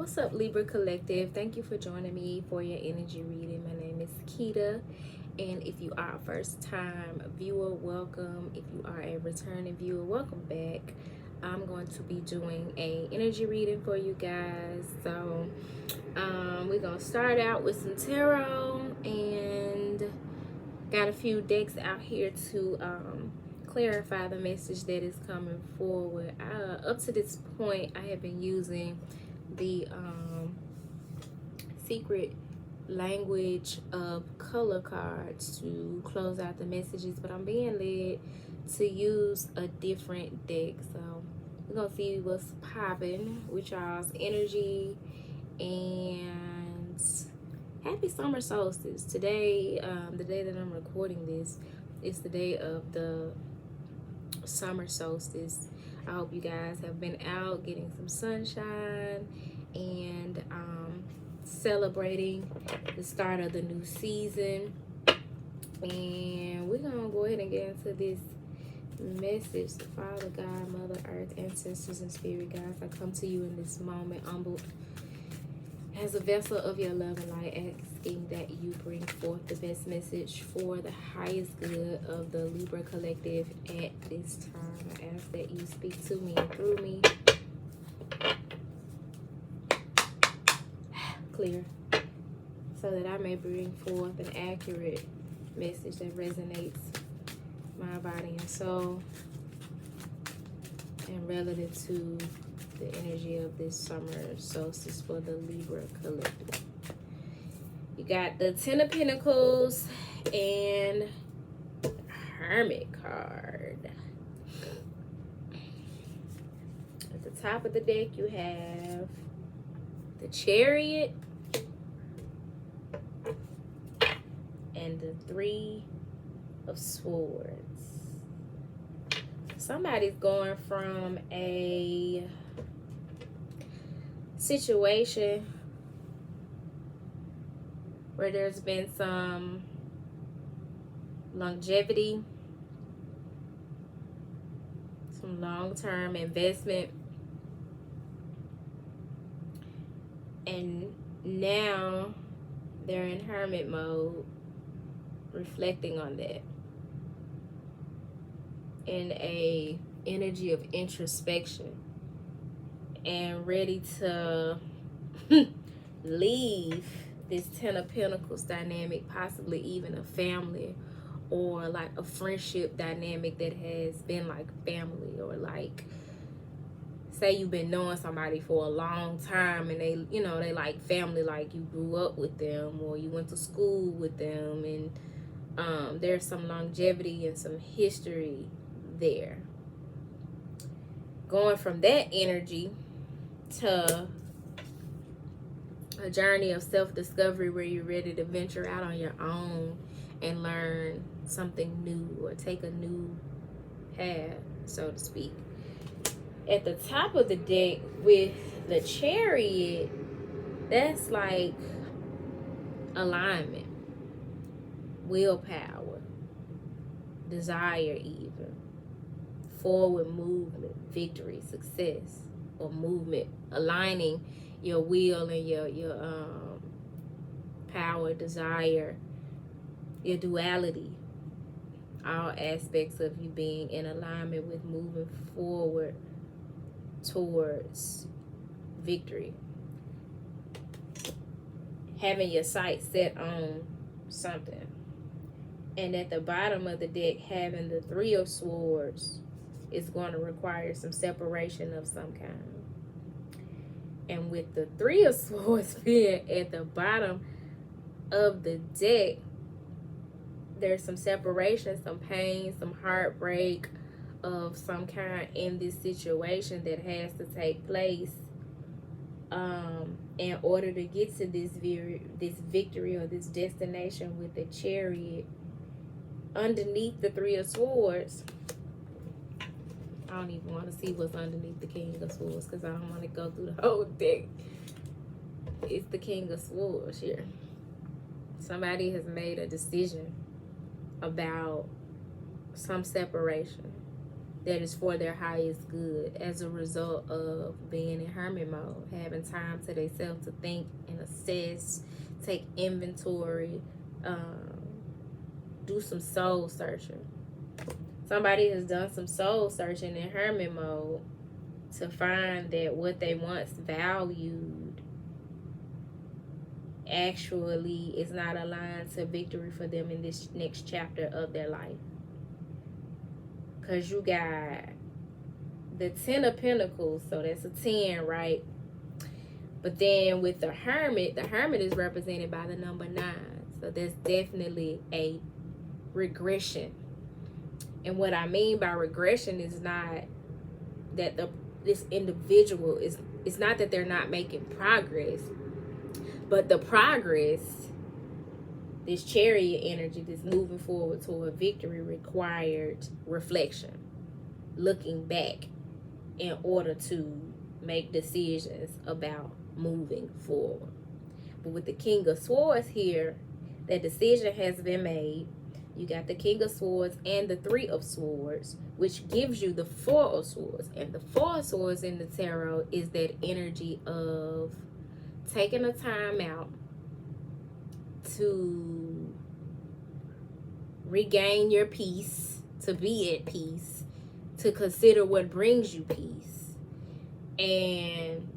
What's up, Libra Collective? Thank you for joining me for your energy reading. My name is Keita, and if you are a first-time viewer, welcome. If you are a returning viewer, welcome back. I'm going to be doing a energy reading for you guys. So we're gonna start out with some tarot, and got a few decks out here to clarify the message that is coming forward. Up to this point, I have been using the secret language of color cards to close out the messages, but I'm being led to use a different deck. So we're gonna see what's popping with y'all's energy. And happy summer solstice today. The day that I'm recording this is the day of the summer solstice. I hope you guys have been out getting some sunshine and celebrating the start of the new season. And we're gonna go ahead and get into this message. Father God, Mother Earth, ancestors, and spirit guides, I come to you in this moment humbled as a vessel of your love and light, asking that you bring forth the best message for the highest good of the Libra Collective at this time. I ask that you speak to me and through me. Clear. So that I may bring forth an accurate message that resonates my body and soul and relative to the energy of this summer solstice for the Libra Collective. You got the Ten of Pentacles and Hermit card. At the top of the deck, you have the Chariot and the Three of Swords. Somebody's going from a situation where there's been some longevity, some long-term investment, and now they're in hermit mode, reflecting on that in a energy of introspection and ready to leave this Ten of Pentacles dynamic, possibly even a family or like a friendship dynamic that has been like family, or like say you've been knowing somebody for a long time and they, you know, they like family, like you grew up with them or you went to school with them, and there's some longevity and some history there. Going from that energy to a journey of self-discovery where you're ready to venture out on your own and learn something new or take a new path, so to speak. At the top of the deck with the Chariot, that's like alignment, willpower, desire, even forward movement, victory, success, or movement, aligning your will and your power, desire, your duality, all aspects of you being in alignment with moving forward towards victory, having your sights set on something. And at the bottom of the deck, having the Three of Swords is going to require some separation of some kind. And with the Three of Swords being at the bottom of the deck, there's some separation, some pain, some heartbreak of some kind in this situation that has to take place in order to get to this victory or this destination with the Chariot. Underneath the Three of Swords, I don't even want to see what's underneath the King of Swords because I don't want to go through the whole deck. It's the King of Swords here. Somebody has made a decision about some separation. that is for their highest good as a result of being in hermit mode, having time to themselves to think and assess, take inventory, do some soul searching. Somebody has done some soul searching in hermit mode to find that what they once valued actually is not aligned to victory for them in this next chapter of their life. Because you got the 10 of Pentacles, so that's a 10, right? But then with the Hermit is represented by the number 9. So that's definitely a regression. And what I mean by regression is not that this individual is, it's not that they're not making progress, but the progress, this Chariot energy, this moving forward toward victory, required reflection, looking back in order to make decisions about moving forward. But with the King of Swords here, that decision has been made. You got the King of Swords and the 3 of Swords, which gives you the 4 of Swords. And the 4 of Swords in the tarot is that energy of taking a time out to regain your peace, to be at peace, to consider what brings you peace, and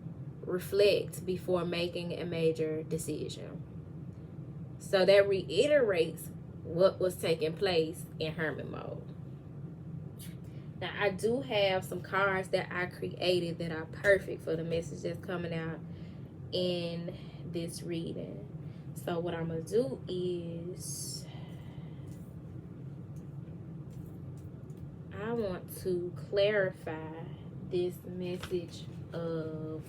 reflect before making a major decision. So that reiterates what was taking place in hermit mode. Now, I do have some cards that I created that are perfect for the message that's coming out in this reading. So what I'm going to do is I want to clarify this message of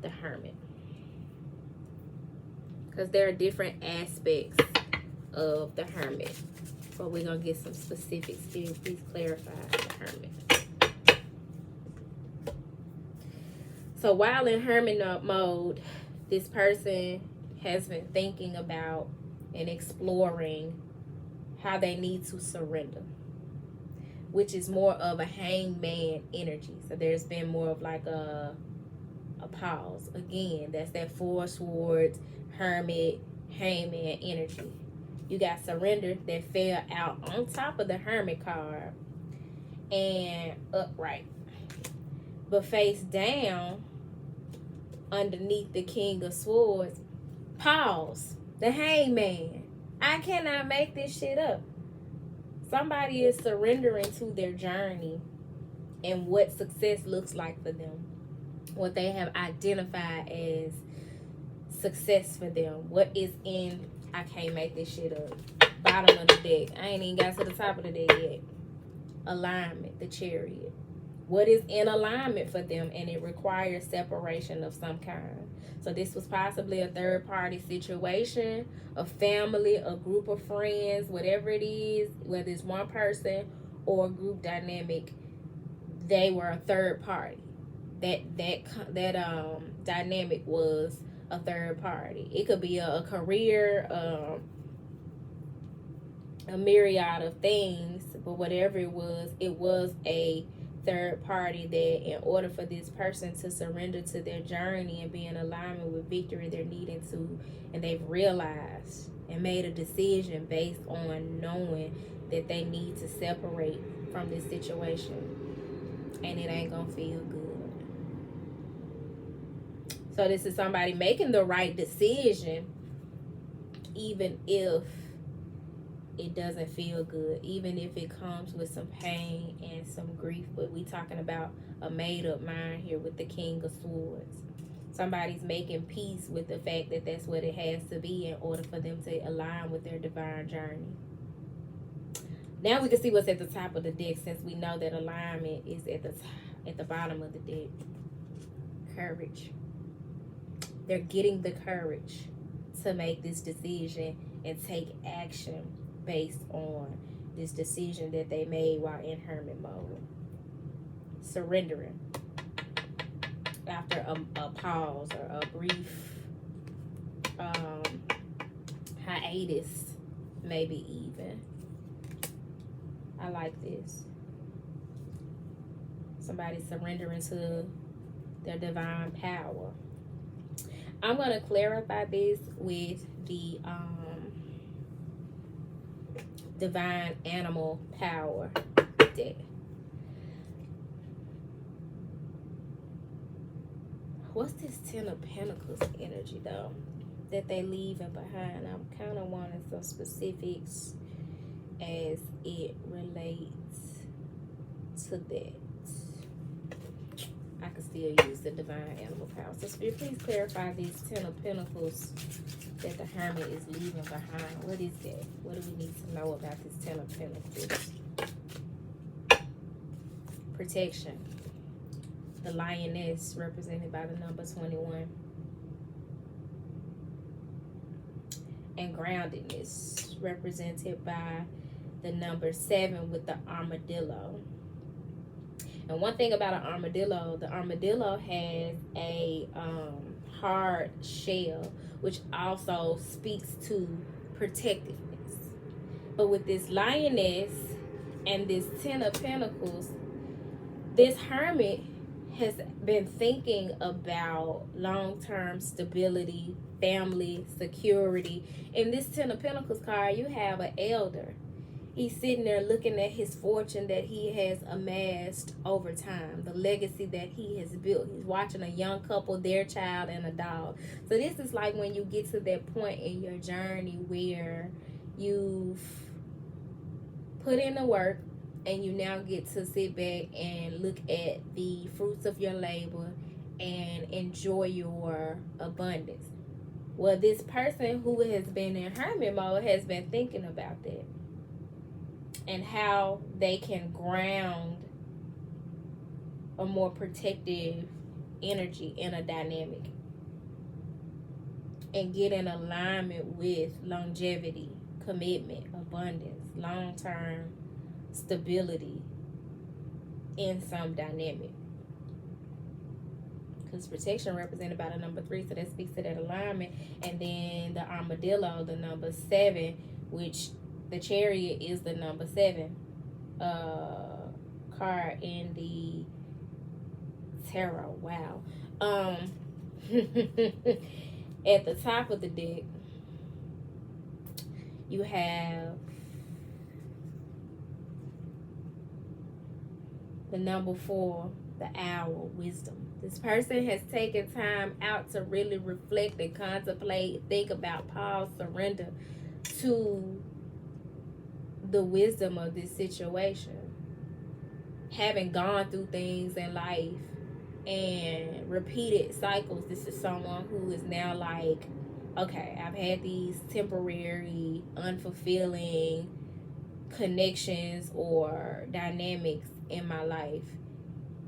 the Hermit, because there are different aspects of the Hermit, but we're going to get some specifics here. Please clarify the Hermit. So while in hermit mode, this person has been thinking about and exploring how they need to surrender, which is more of a hangman energy. So there's been more of like a pause. Again, that's that 4 swords, hermit, hangman energy. You got surrender that fell out on top of the hermit card and upright. But face down underneath the King of Swords, pause, the hangman. I cannot make this shit up. Somebody is surrendering to their journey and what success looks like for them. What they have identified as success for them. What is in, I can't make this shit up, bottom of the deck. I ain't even got to the top of the deck yet. Alignment, the Chariot. What is in alignment for them, and it requires separation of some kind. So this was possibly a third-party situation, a family, a group of friends, whatever it is, whether it's one person or a group dynamic, they were a third party. That dynamic was a third party. It could be a career, a myriad of things, but whatever it was a third party that in order for this person to surrender to their journey and be in alignment with victory, they're needing to, and they've realized and made a decision based on knowing that they need to separate from this situation, and it ain't gonna feel good. So this is somebody making the right decision, even if it doesn't feel good, even if it comes with some pain and some grief. But we talking about a made-up mind here with the King of Swords. Somebody's making peace with the fact that that's what it has to be in order for them to align with their divine journey. Now we can see what's at the top of the deck, since we know that alignment is at the bottom of the deck. Courage. They're getting the courage to make this decision and take action based on this decision that they made while in hermit mode. Surrendering after a pause or a brief hiatus, maybe even. I like this. Somebody surrendering to their divine power. I'm going to clarify this with the divine animal power deck. What's this Ten of Pentacles energy though that they leaving behind? I'm kind of wanting some specifics as it relates to that. I can still use the divine animal power. So please clarify these Ten of Pentacles that the Hermit is leaving behind. What is that? What do we need to know about this Ten of Pentacles? Protection. The Lioness, represented by the number 21. And groundedness, represented by the number 7 with the armadillo. And one thing about an armadillo, the armadillo has a hard shell, which also speaks to protectiveness. But with this Lioness and this Ten of Pentacles, this Hermit has been thinking about long-term stability, family, security. In this Ten of Pentacles card, you have an elder. He's sitting there looking at his fortune that he has amassed over time, the legacy that he has built. He's watching a young couple, their child, and a dog. So this is like when you get to that point in your journey where you've put in the work and you now get to sit back and look at the fruits of your labor and enjoy your abundance. Well, this person who has been in hermit mode has been thinking about that and how they can ground a more protective energy in a dynamic and get in alignment with longevity, commitment, abundance, long-term stability in some dynamic. Because protection represented by the number 3, so that speaks to that alignment. And then the armadillo, the number 7, which the Chariot is the number 7 card in the tarot. Wow. At the top of the deck, you have the number 4, the owl, wisdom. This person has taken time out to really reflect and contemplate, think about, pause, surrender to the wisdom of this situation. Having gone through things in life and repeated cycles, this is someone who is now like, okay, I've had these temporary, unfulfilling connections or dynamics in my life,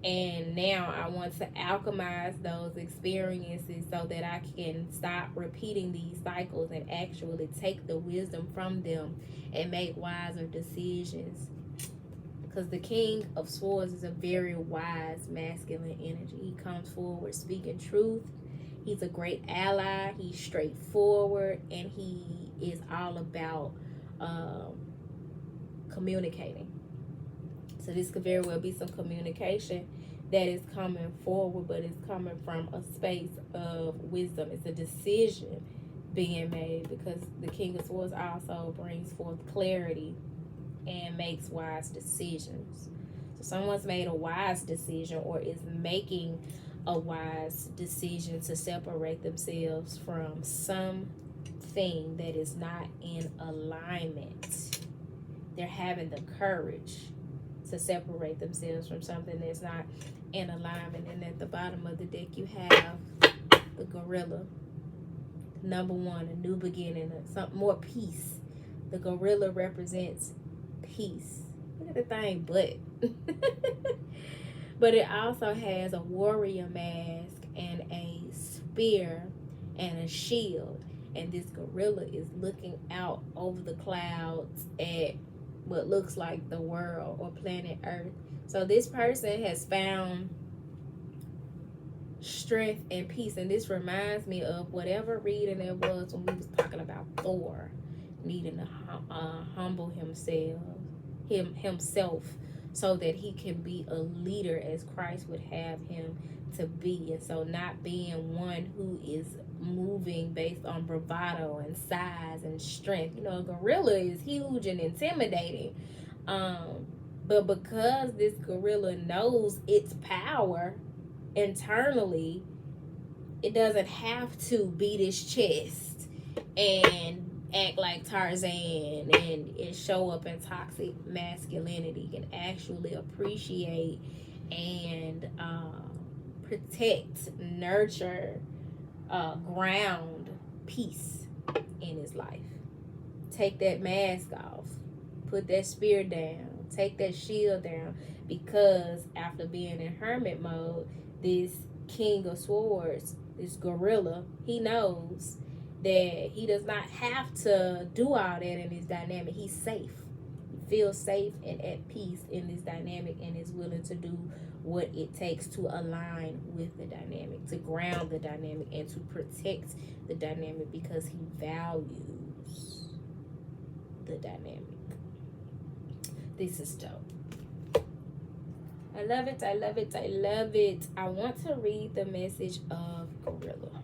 and now I want to alchemize those experiences so that I can stop repeating these cycles and actually take the wisdom from them and make wiser decisions. Because the King of Swords is a very wise masculine energy. He comes forward speaking truth. He's a great ally. He's straightforward, and he is all about communicating. So this could very well be some communication that is coming forward, but it's coming from a space of wisdom. It's a decision being made, because the King of Swords also brings forth clarity and makes wise decisions. So someone's made a wise decision or is making a wise decision to separate themselves from something that is not in alignment. They're having the courage to separate themselves from something that's not in alignment. And at the bottom of the deck, you have the gorilla. Number 1, a new beginning, something more peace. The gorilla represents peace. Look at the thing, but but it also has a warrior mask and a spear and a shield. And this gorilla is looking out over the clouds at what looks like the world or planet Earth. So this person has found strength and peace. And this reminds me of whatever reading there was when we was talking about Thor needing to humble himself so that he can be a leader as Christ would have him to be. And so not being one who is moving based on bravado and size and strength. You know, a gorilla is huge and intimidating. But because this gorilla knows its power internally, it doesn't have to beat its chest and act like Tarzan and show up in toxic masculinity. Can actually appreciate and protect, nurture, ground peace in his life. Take that mask off, put that spear down, take that shield down, because after being in hermit mode, this king of swords, this gorilla, he knows that he does not have to do all that in his dynamic. He's safe. He feels safe and at peace in this dynamic, and is willing to do what it takes to align with the dynamic, to ground the dynamic, and to protect the dynamic, because he values the dynamic. This is dope. I love it. I love it. I love it. I want to read the message of gorilla,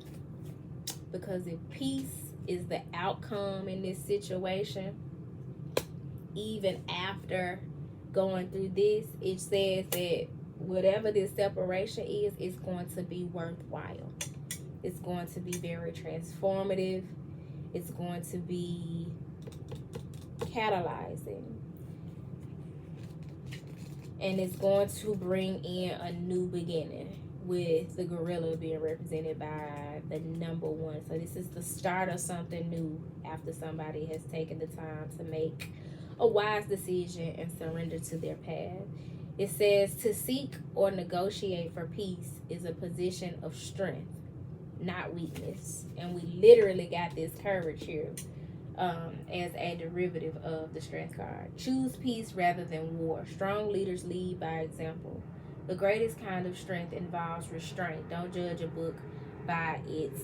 because if peace is the outcome in this situation, even after going through this, it says that whatever this separation is, it's going to be worthwhile. It's going to be very transformative. It's going to be catalyzing. And it's going to bring in a new beginning, with the gorilla being represented by the number 1. So this is the start of something new after somebody has taken the time to make a wise decision and surrender to their path. It says to seek or negotiate for peace is a position of strength, not weakness. And we literally got this courage here as a derivative of the strength card. Choose peace rather than war. Strong leaders lead by example. The greatest kind of strength involves restraint. Don't judge a book by its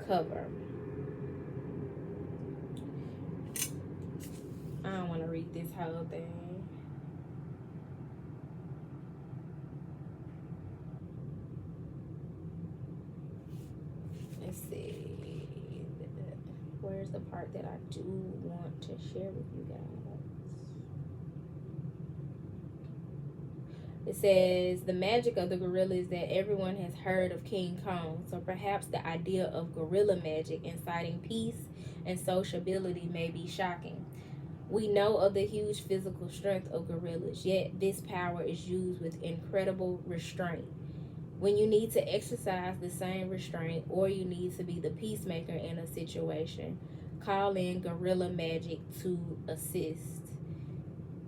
cover. I don't want to read this whole thing. Let's see. Where's the part that I do want to share with you guys? It says, the magic of the gorilla is that everyone has heard of King Kong, so perhaps the idea of gorilla magic inciting peace and sociability may be shocking. We know of the huge physical strength of gorillas, yet this power is used with incredible restraint. When you need to exercise the same restraint, or you need to be the peacemaker in a situation, call in gorilla magic to assist.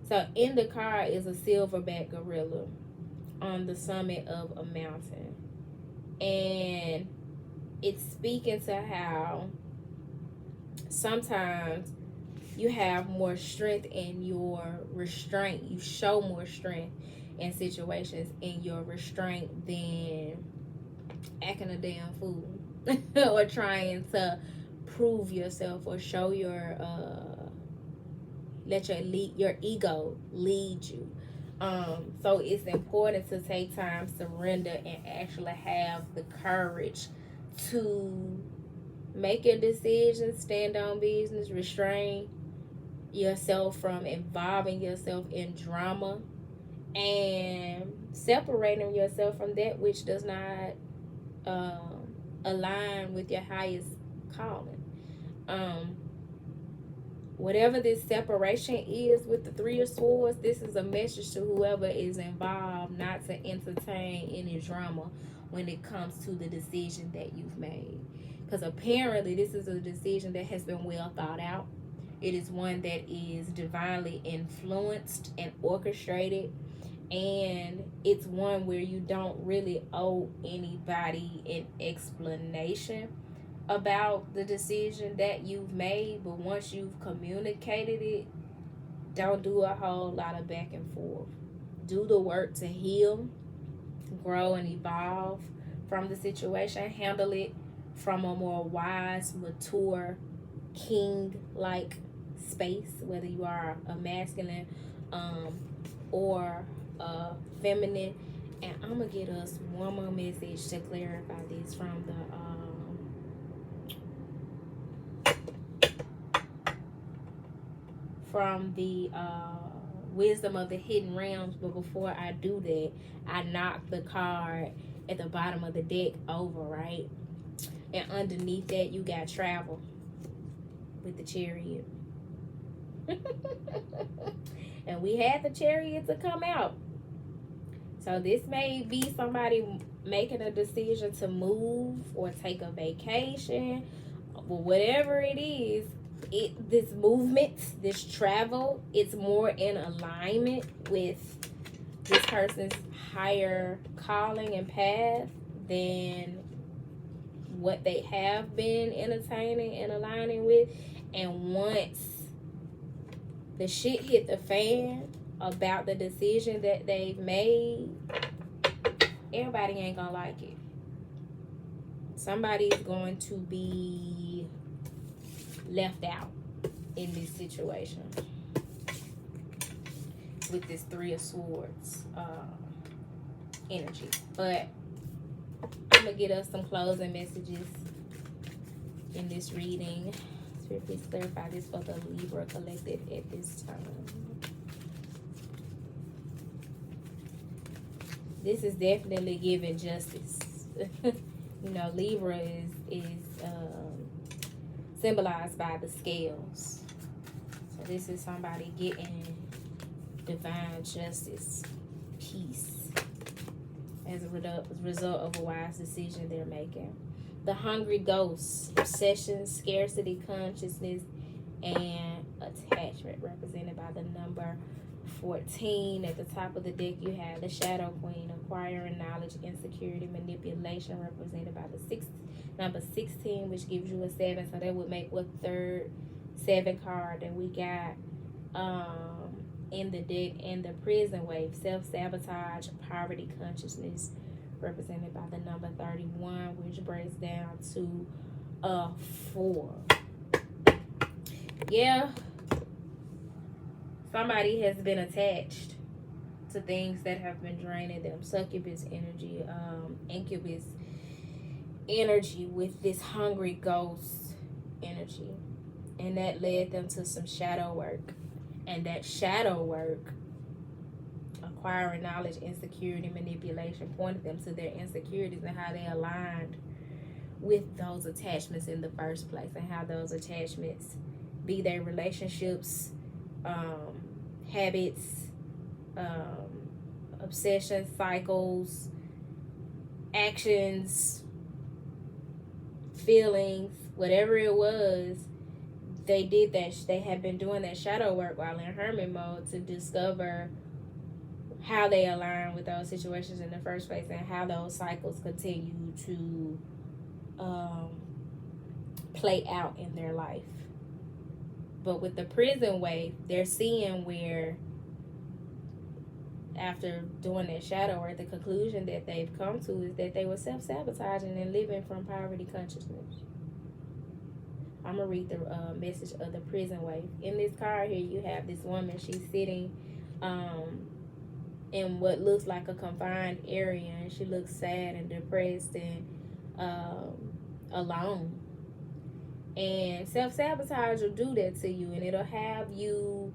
So in the card is a silverback gorilla on the summit of a mountain. And it's speaking to how sometimes you have more strength in your restraint. You show more strength in situations in your restraint than acting a damn fool or trying to prove yourself or show your let your ego lead you. So it's important to take time, surrender, and actually have the courage to make your decisions, stand on business, restrain yourself from involving yourself in drama, and separating yourself from that which does not align with your highest calling. Whatever this separation is with the 3 of Swords, this is a message to whoever is involved not to entertain any drama when it comes to the decision that you've made. Because apparently this is a decision that has been well thought out. It is one that is divinely influenced and orchestrated. And it's one where you don't really owe anybody an explanation about the decision that you've made. But once you've communicated it, don't do a whole lot of back and forth. Do the work to heal, grow, and evolve from the situation. Handle it from a more wise, mature, king-like space, whether you are a masculine or feminine. And I'm gonna get us one more message to clarify this from the wisdom of the hidden realms. But before I do that, I knock the card at the bottom of the deck over, right? And underneath that, you got travel with the Chariot. And we had the Chariot to come out. So this may be somebody making a decision to move or take a vacation, or whatever it is. This movement, this travel, it's more in alignment with this person's higher calling and path than what they have been entertaining and aligning with. And once the shit hit the fan about the decision that they've made, everybody ain't gonna like it. Somebody's going to be left out in this situation with this Three of Swords energy. But I'm gonna get us some closing messages in this reading. Spirit, please clarify this for the Libra collective at this time. This is definitely giving justice. You know, Libra is symbolized by the scales. So this is somebody getting divine justice, peace, as a result of a wise decision they're making. The hungry ghost, obsession, scarcity consciousness, and attachment, represented by the number 14. At the top of the deck, you have the Shadow Queen, acquiring knowledge, insecurity, manipulation, represented by the number 16, which gives you a 7. So that would make what third 7 card that we got in the deck. And the prison wave, self-sabotage, poverty consciousness, represented by the number 31, which breaks down to 4. Yeah. Somebody has been attached to things that have been draining them. Succubus energy, incubus energy with this hungry ghost energy. And that led them to some shadow work. And that shadow work, acquiring knowledge, insecurity, manipulation, pointed them to their insecurities and how they aligned with those attachments in the first place, and how those attachments, be they relationships, habits, obsessions, cycles, actions, feelings, whatever it was, they did that. They had been doing that shadow work while in hermit mode to discover how they align with those situations in the first place, and how those cycles continue to play out in their life. But with the prison wave, they're seeing where, after doing that shadow work, the conclusion that they've come to is that they were self-sabotaging and living from poverty consciousness. I'm going to read the message of the prison wave. In this card here, you have this woman. She's sitting in what looks like a confined area, and she looks sad and depressed and alone. And self-sabotage will do that to you, and it'll have you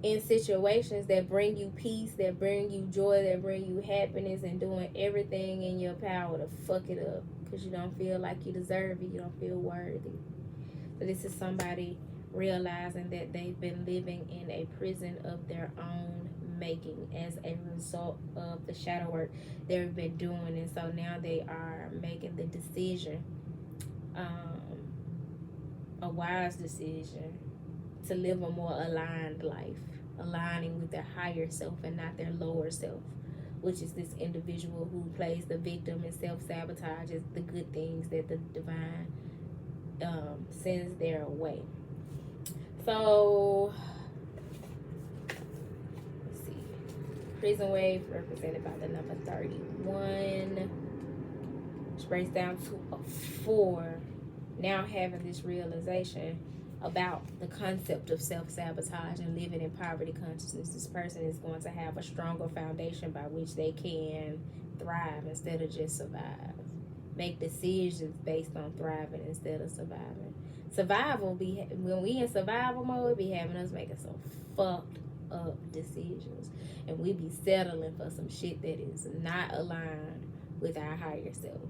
in situations that bring you peace, that bring you joy, that bring you happiness, and doing everything in your power to fuck it up because you don't feel like you deserve it, you don't feel worthy. So this is somebody realizing that they've been living in a prison of their own making as a result of the shadow work they've been doing. And so now they are making the decision, a wise decision, to live a more aligned life, aligning with their higher self and not their lower self, which is this individual who plays the victim and self-sabotages the good things that the divine sends their way. So let's see, prison wave represented by the number 31, which breaks down to a 4. Now having this realization, about the concept of self-sabotage and living in poverty consciousness. This person is going to have a stronger foundation by which they can thrive instead of just survive. Make decisions based on thriving instead of surviving. Survival be when we in survival mode, be having us making some fucked up decisions, and we be settling for some shit that is not aligned with our higher self.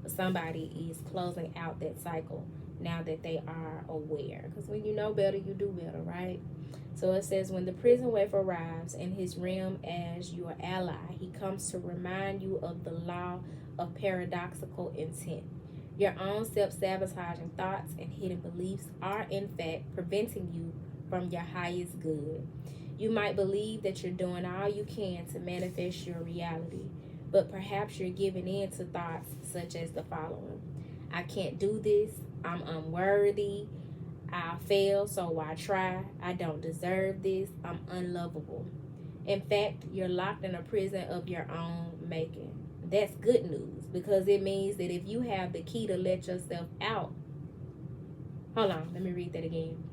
But somebody is closing out that cycle now that they are aware, because when you know better, you do better, right? So it says, when the prison waif arrives in his realm as your ally, he comes to remind you of the law of paradoxical intent. Your own self-sabotaging thoughts and hidden beliefs are in fact preventing you from your highest good. You might believe that you're doing all you can to manifest your reality, but perhaps you're giving in to thoughts such as the following: I can't do this, I'm unworthy, I'll fail, so why try? I don't deserve this, I'm unlovable. In fact, you're locked in a prison of your own making. That's good news, because it means that if you have the key to let yourself out, hold on, let me read that again.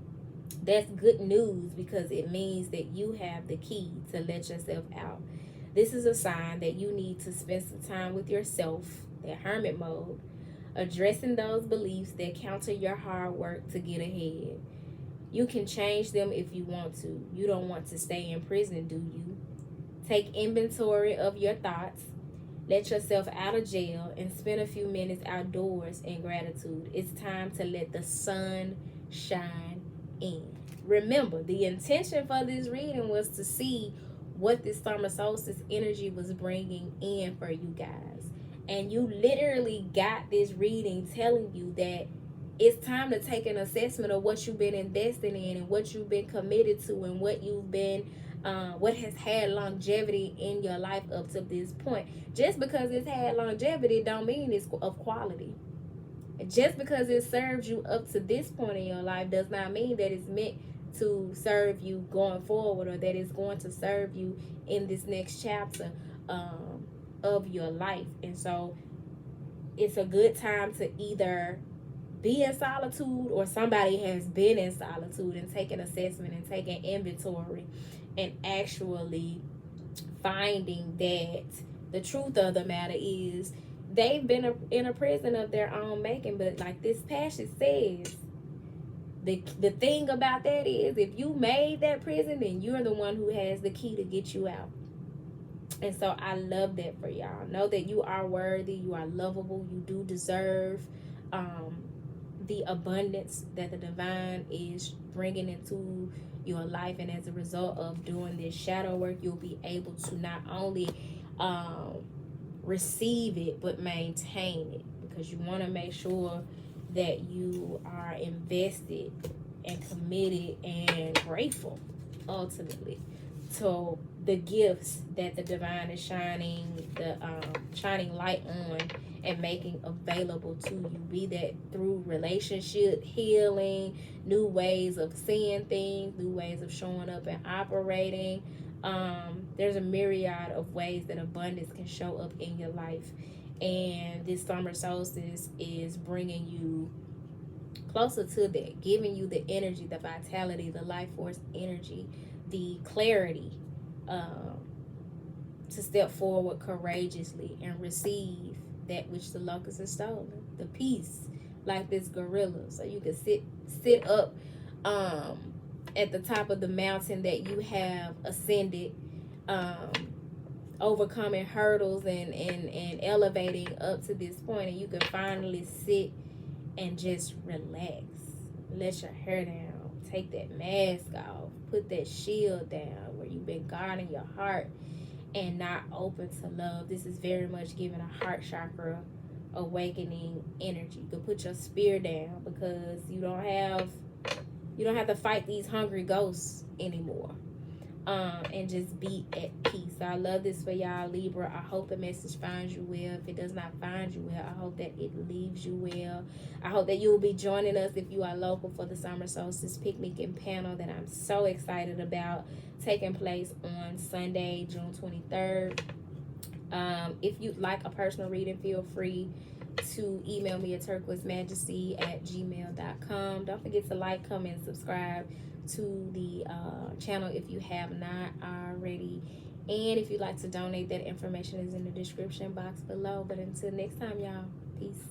That's good news because it means that you have the key to let yourself out. This is a sign that you need to spend some time with yourself, that hermit mode, addressing those beliefs that counter your hard work to get ahead. You can change them if you want to. You don't want to stay in prison, do you? Take inventory of your thoughts. Let yourself out of jail and spend a few minutes outdoors in gratitude. It's time to let the sun shine in. Remember, the intention for this reading was to see what this summer solstice energy was bringing in for you guys. And you literally got this reading telling you that it's time to take an assessment of what you've been investing in and what you've been committed to and what you've been what has had longevity in your life up to this point. Just because it's had longevity don't mean it's of quality. Just because it serves you up to this point in your life does not mean that it's meant to serve you going forward, or that it's going to serve you in this next chapter of your life. And so it's a good time to either be in solitude, or somebody has been in solitude and taken assessment and taken inventory and actually finding that the truth of the matter is they've been in a prison of their own making. But like this passage says, the thing about that is, if you made that prison, then you're the one who has the key to get you out. And so I love that for y'all. Know that you are worthy, you are lovable, you do deserve the abundance that the divine is bringing into your life. And as a result of doing this shadow work, you'll be able to not only receive it, but maintain it, because you want to make sure that you are invested and committed and grateful ultimately to the gifts that the divine is shining light on and making available to you, be that through relationship healing, new ways of seeing things, new ways of showing up and operating. There's a myriad of ways that abundance can show up in your life, and this summer solstice is bringing you closer to that, giving you the energy, the vitality, the life force energy, the clarity to step forward courageously and receive that which the locusts have stolen, the peace, like this gorilla, so you can sit up at the top of the mountain that you have ascended, overcoming hurdles and elevating up to this point, and you can finally sit and just relax, let your hair down, take that mask off, put that shield down where you've been guarding your heart and not open to love. This is very much giving a heart chakra awakening energy. You can put your spear down, because you don't have to fight these hungry ghosts anymore, and just be at peace. So I love this for y'all, Libra. I hope the message finds you well. If it does not find you well, I hope that it leaves you well. I hope that you will be joining us if you are local for the summer solstice picnic and panel that I'm so excited about, taking place on Sunday, June 23rd. If you'd like a personal reading, feel free to email me at turquoisemajesty@gmail.com. Don't forget to like, comment, and subscribe to the channel if you have not already. And if you'd like to donate, that information is in the description box below. But until next time, y'all, peace.